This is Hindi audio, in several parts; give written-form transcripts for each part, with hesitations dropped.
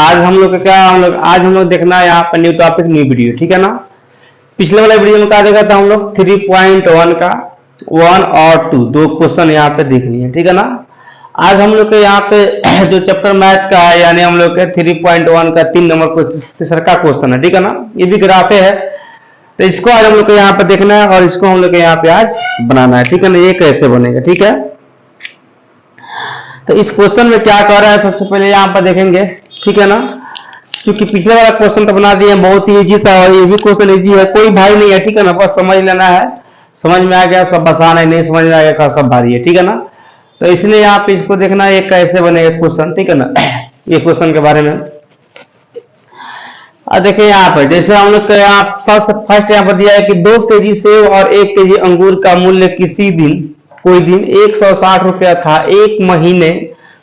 आज हम लोग का क्या आज हम लोग देखना है यहाँ पर न्यू टॉपिक न्यू वीडियो, ठीक है ना। पिछले वाले वीडियो में क्या देखा था हम लोग 3.1 का 1 और 2 दो क्वेश्चन यहाँ पे देख लिए, ठीक है ना। आज हम लोग के यहाँ पे जो चैप्टर मैथ का है, यानी हम लोग के 3.1 का 3 नंबर तीसरा का क्वेश्चन है, ठीक है ना। ये भी ग्राफ है, तो इसको आज हम लोग को यहाँ पे देखना है और इसको हम लोग के यहाँ पे आज बनाना है, ठीक है ना। ये कैसे बनेगा, ठीक है। तो इस क्वेश्चन में क्या कर रहा है, सबसे पहले यहाँ पर देखेंगे, ठीक है ना। क्योंकि पिछले वाला क्वेश्चन तो बना दिए, बहुत ही इजी था और ये भी क्वेश्चन इजी है, कोई भारी नहीं है, ठीक है ना। बस समझ लेना है, समझ में आ गया सब आसान है, नहीं समझ में आ गया सब भारी है, ठीक है ना। तो इसलिए यहाँ पे इसको देखना है कैसे बनेगा क्वेश्चन, ठीक है ना। ये क्वेश्चन के बारे में अब देखिए यहाँ पर, जैसे हम लोग यहाँ सबसे फर्स्ट यहाँ पर दिया है कि 2 केजी सेब और 1 केजी अंगूर का मूल्य किसी दिन कोई दिन 160 रुपया था, एक महीने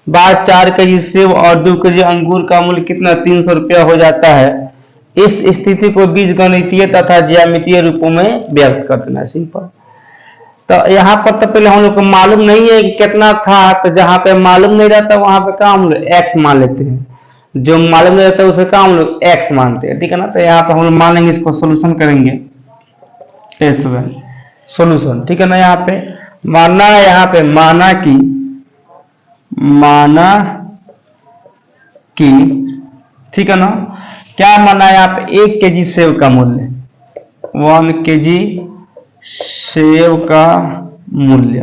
बाद 4 केजी सेब और 2 केजी अंगूर का मूल्य कितना 300 रुपया हो जाता है। इस स्थिति को बीजगणितीय तथा ज्यामितीय रूपों में व्यक्त कर देना है, सिंपल। तो यहाँ पर तो पहले हम लोग को मालूम नहीं है कि कितना था, तो जहां पे मालूम नहीं रहता वहां पे क्या हम लोग एक्स मान लेते हैं, जो मालूम नहीं रहता है उसे क्या हम लोग एक्स मानते हैं, ठीक है ना। तो यहाँ पे हम लोग मान लेंगे, इसको सोल्यूशन करेंगे S1 सोल्यूशन, ठीक है ना। यहाँ पे माना है, यहाँ पे माना कि ठीक है ना। क्या माना है यहाँ पे 1 केजी सेब का मूल्य 1 केजी सेब का मूल्य,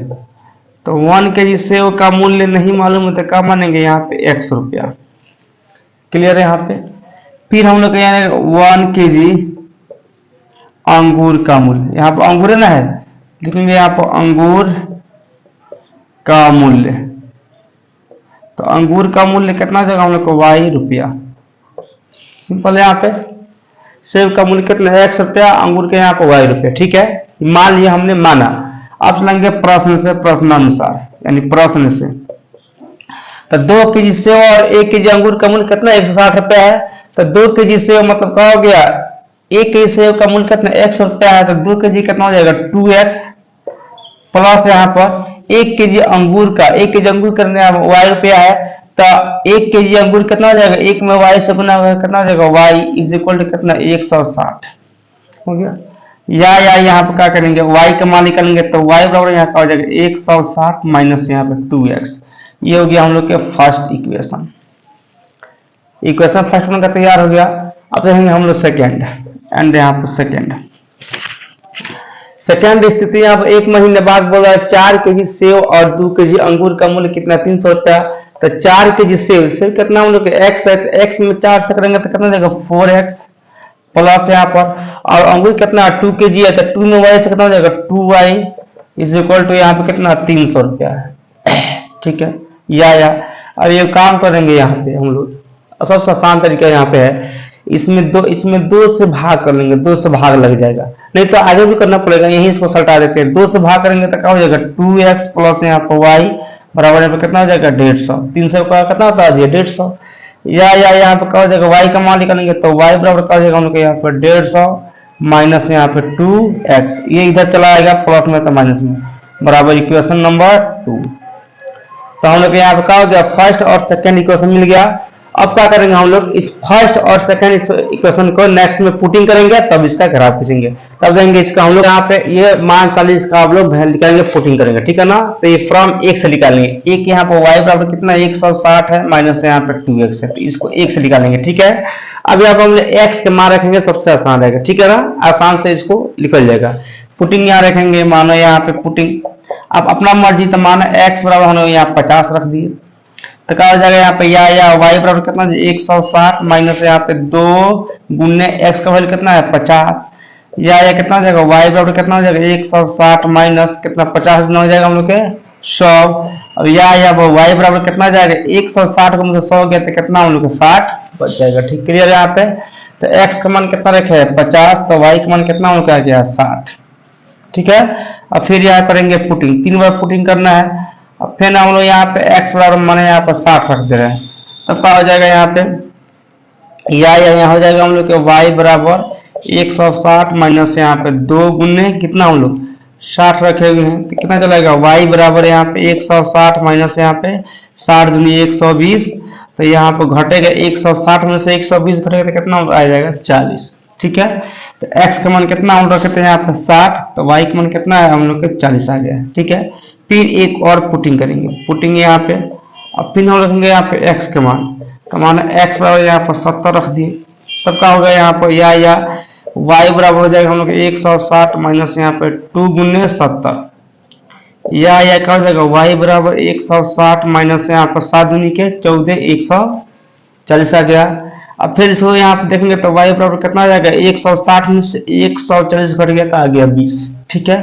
तो 1 केजी सेब का मूल्य नहीं मालूम है तो क्या मानेंगे यहाँ पे 100 रुपया, क्लियर है यहाँ पे। फिर हम लोग 1 केजी अंगूर का मूल्य, यहाँ पर अंगूर है ना, है लिखेंगे यहाँ पर अंगूर का मूल्य, तो अंगूर का मूल्य कितना जगह हम लोग को y रुपया, सिंपल है। यहाँ पे सेब का मूल्य कितना 100 रुपया, अंगूर के यहाँ पे y रुपया, ठीक है। मान लिया हमने, माना। अब चलेंगे प्रश्न से, प्रश्नानुसार यानी प्रश्न से। तो 2 केजी सेब और 1 केजी अंगूर का मूल्य कितना 160 रुपया है, तो 2 केजी सेब मतलब क्या हो गया, 1 केजी सेब का मूल्य कितना 100 रुपया है, तो 2 केजी कितना हो जाएगा 2x प्लस यहाँ पर 1 केजी अंगूर का, 1 केजी अंगूर करने y रुपया है, तो 1 केजी अंगूर कितना हो जाएगा, 1 में y से गुना हुआ कितना हो जाएगा y इज इक्वल टू कितना 160 हो गया। या यहाँ पे क्या करेंगे, y का मान निकालेंगे तो y बराबर यहाँ का हो जाएगा 160 माइनस यहाँ पे 2x। ये हो गया हम लोग के फर्स्ट इक्वेशन, फर्स्ट वन का तैयार हो गया। अब देखेंगे हम लोग सेकेंड, एंड यहाँ पे सेकेंड स्थिति यहाँ पर 1 महीने बाद बोला 4 केजी सेब और 2 केजी अंगूर का मूल्य कितना 300 रुपया, तो 4 केजी सेब कितना हम लोग x है, तो x में 4 से करेंगे तो कितना देगा 4x प्लस यहाँ पर, और अंगूर कितना 2 केजी है, तो 2 में y से कितना हो जाएगा 2y इज इक्वल टू यहाँ पे कितना 300 रुपया है, ठीक है। या अब ये काम करेंगे यहाँ पे हम लोग, सबसे आसान तरीका यहाँ पे है, इसमें दो से भाग कर लेंगे, 2 से भाग लग जाएगा, नहीं तो आगे भी करना पड़ेगा, यही इसको सल्टा देते हैं। 2 से भाग करेंगे तो क्या हो जाएगा 2x प्लस यहाँ पर y बराबर यहाँ पे कितना हो जाएगा 150, 300 का कितना होता है 150। या यहाँ पे क्या हो जाएगा y का मान निकालेंगे तो y बराबर क्या हो जाएगा हम लोग यहाँ पर 150 माइनस यहाँ पे 2x, ये इधर चला आएगा प्लस में तो माइनस में, बराबर इक्वेशन नंबर 2। तो हम लोग यहाँ पे क्या हो गया, फर्स्ट और सेकेंड इक्वेशन मिल गया। अब क्या करेंगे हम लोग, इस फर्स्ट और सेकेंड इक्वेशन को नेक्स्ट में पुटिंग करेंगे, तब इसका ग्राफ खींचेंगे, तब देंगे इसका हम लोग यहाँ पे ये मान 40 का आप लोग निकालेंगे, पुटिंग करेंगे, ठीक है ना। तो ये फ्रॉम 1 से निकालेंगे, एक यहाँ पे y बराबर कितना 160 है माइनस यहाँ पे 2x है, तो इसको 1 से निकालेंगे, ठीक है। अब यहाँ पे हम x के मान रखेंगे, सबसे आसान रहेगा, ठीक है ना, आसान से इसको निकल जाएगा। पुटिंग यहाँ रखेंगे, मानो यहाँ पे पुटिंग आप अपना मर्जी, तो मानो x बराबर हम लोग यहाँ 50 रख दिए, तो क्या हो जाएगा यहाँ पे या y बराबर कितना 160 माइनस यहाँ पे 2 गुने x का वैल्यू कितना है 50, या कितना हो जाएगा y बराबर कितना हो जाएगा 160 माइनस कितना 50 हो जाएगा हम लोग के 100। अब या y बराबर कितना जाएगा 160 को मुझे 100 गया तो कितना हम लोग 60 बच जाएगा, ठीक क्लियर है यहाँ पे। तो x का मान कितना रखे है 50, तो y का मान कितना हम लोग आ गया 60, ठीक है। अब फिर यहाँ करेंगे पुटिंग, 3 बार पुटिंग करना है। अब फिर हम लोग यहाँ पे x बराबर माने यहाँ पर 60 रख दे रहे हैं, तब क्या हो जाएगा यहाँ पे या यहाँ हो जाएगा हम लोग के y बराबर 160 माइनस यहाँ पे 2 गुने कितना हम लोग 60 रखे हुए हैं, तो कितना चलेगा y बराबर यहाँ पे 160 माइनस यहाँ पे 60 दूनी 120, तो यहाँ पर घटेगा 160 में से 120 घटेगा तो कितना आ जाएगा 40। ठीक है, तो x का मान कितना हम रखते हैं यहाँ पर 60, तो y का मान कितना है हम लोग के 40 आ गया। ठीक है, फिर एक और पुटिंग करेंगे, पुटिंग यहाँ पे, अब फिर हम रखेंगे यहाँ पे x का मान, तो मान x बराबर यहाँ पर 70 रख दिए, तब क्या होगा यहाँ पर या y बराबर हो जाएगा हम लोग 160 माइनस यहाँ पे 2 गुने 70, या क्या हो जाएगा y बराबर 160 माइनस यहाँ पर 7 दूनी के 14 140 आ गया। अब फिर इसको यहाँ पे देखेंगे तो y बराबर कितना आ जाएगा 160 में से 140 घट गया तो आ गया 20। ठीक है,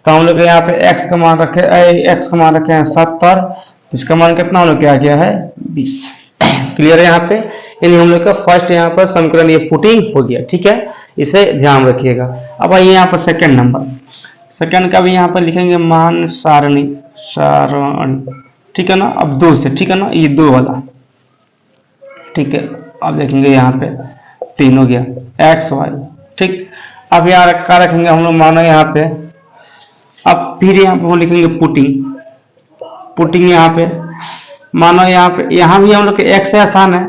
तो हम लोग यहाँ पे x का मान रखे हैं 70, इसका मान कितना हम लोग क्या गया है 20। क्लियर है यहाँ पे, यानी हम लोग का फर्स्ट यहाँ पर समीकरण ये पुटिंग हो गया। ठीक है, इसे ध्यान रखिएगा। अब आइए यहाँ पर सेकंड नंबर, सेकंड का भी यहाँ पर लिखेंगे मान सारणी, ठीक है ना। अब 2 से, ठीक है ना, ये 2 वाला, ठीक है। अब देखेंगे यहाँ पे 3 हो गया x y। ठीक, अब यहाँ क्या रखेंगे हम लोग, मानो यहाँ पे, अब फिर यहाँ पे हम लिखेंगे पुटिंग यहाँ पे, मानो यहाँ पे, यहाँ भी हम लोग के x से आसान है,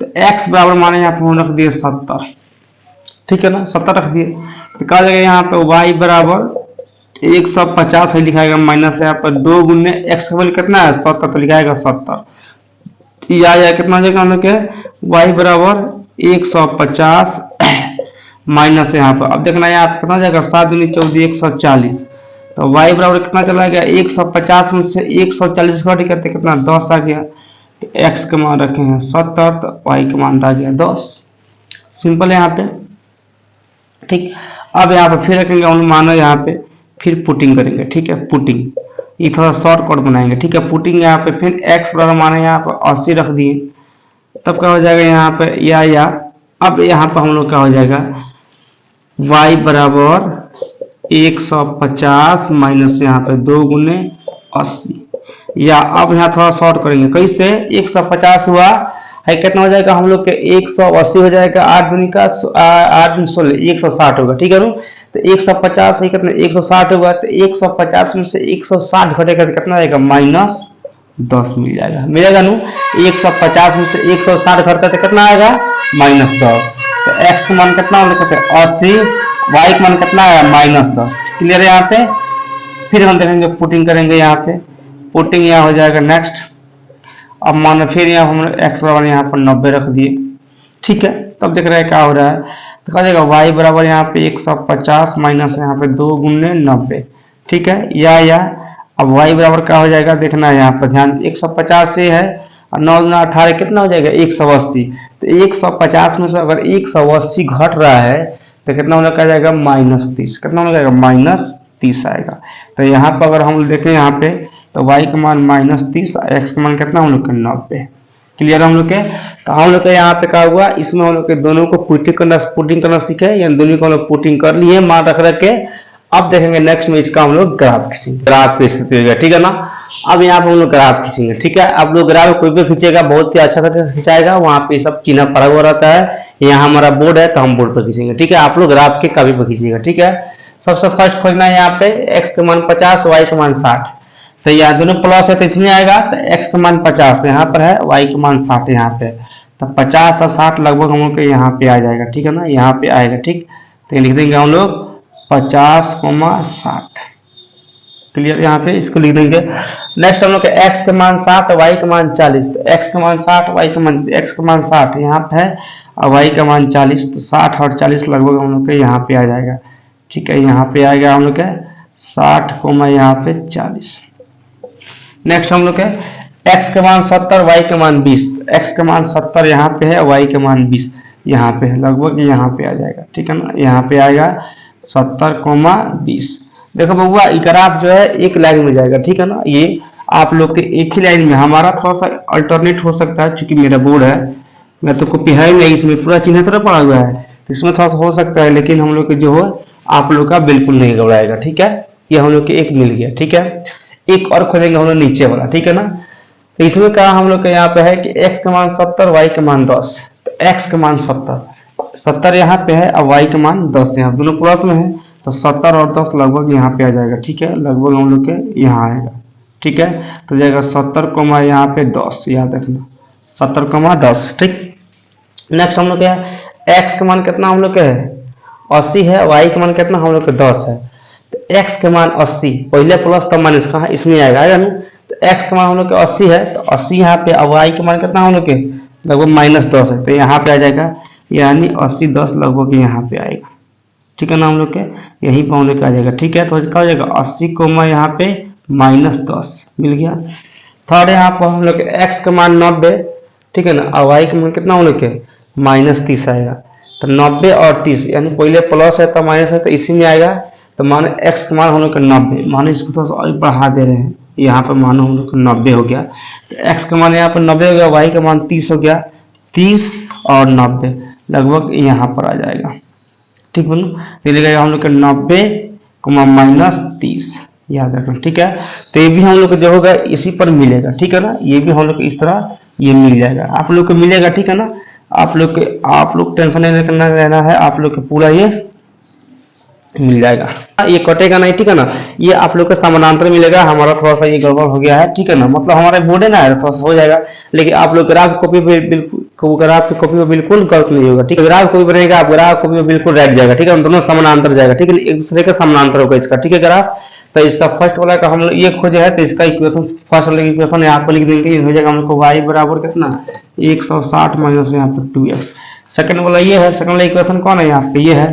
तो x बराबर माने यहाँ पे हम रख दिए 70। ठीक है ना, 70 रख दिए, तो कहा जाएगा यहाँ पे y बराबर 150 है लिखाएगा, माइनस यहाँ पर 2 गुने x का वैल्यू कितना है 70, तो लिखाएगा 70, या कितना हो जाएगा हम लोग के y बराबर 150 माइनस यहाँ पर, अब देखना यहाँ कितना हो जाएगा 7 दूनी 14 140, तो y बराबर कितना चला गया 150 में से 140 घट करते कितना 10 आ गया, तो x का मान रखे हैं 70, तो y का मान आ गया 10। सिंपल है यहाँ पे। ठीक, अब यहाँ पे फिर रखेंगे हम मानो यहाँ पे, फिर पुटिंग करेंगे। ठीक है, पुटिंग ये थोड़ा शॉर्टकट बनाएंगे। ठीक है, पुटिंग यहाँ पे फिर x बराबर माने यहाँ पर 80 रख दिए, तब क्या हो जाएगा यहाँ पे या अब यहाँ पर हम लोग क्या हो जाएगा y बराबर 150 माइनस यहाँ पे 2 गुने 80, या अब यहाँ थोड़ा शॉर्ट करेंगे, कैसे 150 हुआ है कितना हो जाएगा हम लोग के 180 हो जाएगा, 8 दूनी का 8 दूनी 16 160 होगा। ठीक है ना, तो 150 है कितना 160 होगा, तो 150 में से 160 घटेगा तो कितना आएगा माइनस 10 मिल जाएगा नू, 150 में से 160 घटता तो कितना आएगा माइनस 10, तो x का मान कितना हम लिखते हैं 80, y का मान कितना आएगा माइनस 10। क्लियर है यहाँ पे। फिर हम देखेंगे पुटिंग करेंगे, यहाँ पे पुटिंग यहाँ हो जाएगा नेक्स्ट। अब मानो फिर यहाँ हम x बराबर यहाँ पर 90 रख दिए। ठीक है, तब देख रहे हैं क्या हो रहा है, तो कहा जाएगा y बराबर यहाँ पे 150 माइनस यहाँ पे 2 गुने 90। ठीक है, या अब y बराबर क्या हो जाएगा देखना है यहाँ पर ध्यान, 150 से है और 9 गुना 18 कितना हो जाएगा 180, तो 150 में से अगर 180 घट रहा है तो कितना होना क्या जाएगा माइनस 30, कितना होना जाएगा माइनस 30 आएगा। तो यहाँ पर अगर हम देखें यहाँ पे तो y का मान माइनस 30, x का मान कितना हम लोग के 90। क्लियर हम लोग के, तो हम लोग के यहाँ पे क्या हुआ, इसमें हम लोग के दोनों को पुटिंग करना सीखे, या दोनों को हम लोग पुटिंग कर लिए मान रख के। अब देखेंगे नेक्स्ट में इसका हम लोग ग्राफ खींचेंगे, ग्राफ की स्थिति होगा। ठीक है ना, अब यहाँ पे हम लोग ग्राफ खींचेंगे। ठीक है, आप लोग ग्राफ कोई भी खींचेगा बहुत ही अच्छा से खिंचाएगा, वहाँ पे सब चिन्ह पड़ा हुआ रहता है। यहाँ हमारा बोर्ड है तो हम बोर्ड पर खींचेंगे। ठीक है, आप लोग ग्राफ के कभी पर खींचिएगा। ठीक है, सबसे फर्स्ट खोजना है यहाँ पे x का मान 50, y का मान 60। सही है, दोनों प्लस है तो इसमें आएगा, तो x का मान 50 यहाँ पर है, y का मान 60 यहाँ पे, तो 50 और 60 लगभग हम लोग के यहाँ पे आ जाएगा। ठीक है ना, यहाँ पे आएगा। ठीक, तो लिख देंगे हम लोग 50,60। क्लियर, यहाँ पे इसको लिख देंगे। नेक्स्ट हम लोग के x का मान 60, y का मान 40, तो x का मान 60, y का मान x का मान 60 यहाँ पे है और y का मान 40, तो 60 और 40 लगभग हम लोग के यहाँ पे आ जाएगा। ठीक है, यहाँ पे आएगा हम लोग के 60, यहाँ पे 40। नेक्स्ट हम लोग के x का मान 70, y का मान 20, x का मान 70 यहाँ पे है, y का मान 20 यहाँ पे है, लगभग यहाँ पे आ जाएगा। ठीक है ना, यहाँ पे आएगा 70,20। देखो बउआ ग्राफ जो है एक लाइन में जाएगा। ठीक है ना, ये आप लोग के एक ही लाइन में, हमारा थोड़ा सा अल्टरनेट हो सकता है, चूंकि मेरा बोर्ड है, मैं तो कॉपी है नहीं, इसमें पूरा चिन्ह तरह पड़ा हुआ है, तो इसमें थोड़ा सा हो सकता है, लेकिन हम लोग के जो है आप लोग का बिल्कुल नहीं घबराएगा। ठीक है, ये हम लोग के एक मिल गया। ठीक है, एक और खोलेंगे हम लोग नीचे वाला। ठीक है ना, तो इसमें कहा हम लोग के यहाँ पे है कि x का मान 70, y का मान 10, तो x का मान 70 यहाँ पे है और y का मान 10 यहाँ, दोनों प्लस में है, तो 70 और 10 लगभग यहाँ पे आ जाएगा। ठीक है, लगभग हम लोग के यहाँ आएगा। ठीक है, तो जाएगा 70, यहाँ पे 10, याद रखना 70,10। ठीक, नेक्स्ट हम लोग क्या है, x का मान कितना हम लोग का है 80 है, y का मान कितना हम लोग का 10 है। तो x के मान 80, पहले प्लस तब माइनस कहाँ इसमें आएगा ना। तो x का मान हम लोग का 80 है, तो 80 यहाँ पे, अब y का मान कितना हम लोग के लगभग -10 है, तो यहाँ पे आ जाएगा, यानी 80 10 लगभग यहाँ पे आएगा। ठीक है ना, हम लोग के यहीं पर हम लोग आ जाएगा। ठीक है, तो क्या हो जाएगा 80 को मैं यहाँ पे -10 मिल गया। थर्ड यहाँ पर हम लोग के x का मान 90, ठीक है ना, और y का मान कितना हम लोग के -30 आएगा। तो 90 और 30 यानी पहले प्लस है तो माइनस है, तो इसी में आएगा। तो मान x का मान हम लोग का 90, मानो इसको थोड़ा सा और बढ़ा दे रहे हैं, यहाँ पर मानो हम लोग का 90 हो गया। तो x का मान यहाँ पर 90 हो गया, y का मान 30 हो गया, 30 और 90 लगभग यहाँ पर आ जाएगा। ठीक बोलो, मिलेगा हम लोग का 90 -30, याद रखना। ठीक है, तो ये भी हम लोग को जो होगा इसी पर मिलेगा। ठीक है ना, ये भी हम लोग को इस तरह ये मिल जाएगा, आप लोग को मिलेगा। ठीक है ना, आप लोग टेंशन नहीं करना रहना है, आप लोग को पूरा ये मिल जाएगा, ये कटेगा नहीं। ठीक है ना, ये आप लोग का समानांतर मिलेगा। हमारा थोड़ा सा ये गड़बड़ हो गया है, ठीक है ना, मतलब हमारे बोर्ड है ना थोड़ा सा हो जाएगा, लेकिन आप लोग ग्राफ कॉपी पे बिल्कुल, ग्राफ की कॉपी में बिल्कुल गलत नहीं होगा। ठीक है, ग्राफ कॉपी बनेगा, आप ग्राफ कॉपी में बिल्कुल राइट जाएगा। ठीक है, दोनों समानांतर जाएगा। ठीक है, एक दूसरे का समानांतर होगा इसका। ठीक है, ग्राफ, तो इसका फर्स्ट वाला का हम लोग ये खोजे है, तो इसका इक्वेशन फर्स्ट वाले इक्वेशन यहाँ पर लिख देंगे, हो जाएगा हम लोग को y बराबर कितना 160 माइनस यहाँ पर 2x। सेकंड वाला ये है, सेकंड वाला इक्वेशन कौन है यहाँ पे, ये है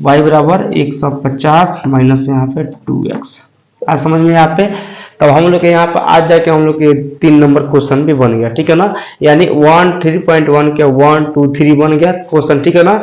y बराबर 150 माइनस यहाँ पे 2x। आज समझ में यहाँ पे, तब हम लोग के यहाँ पर आज जाके हम लोग के 3 नंबर क्वेश्चन भी बन गया। ठीक है ना, यानी 1 3.1 के 1 2 3 बन गया क्वेश्चन। ठीक है ना,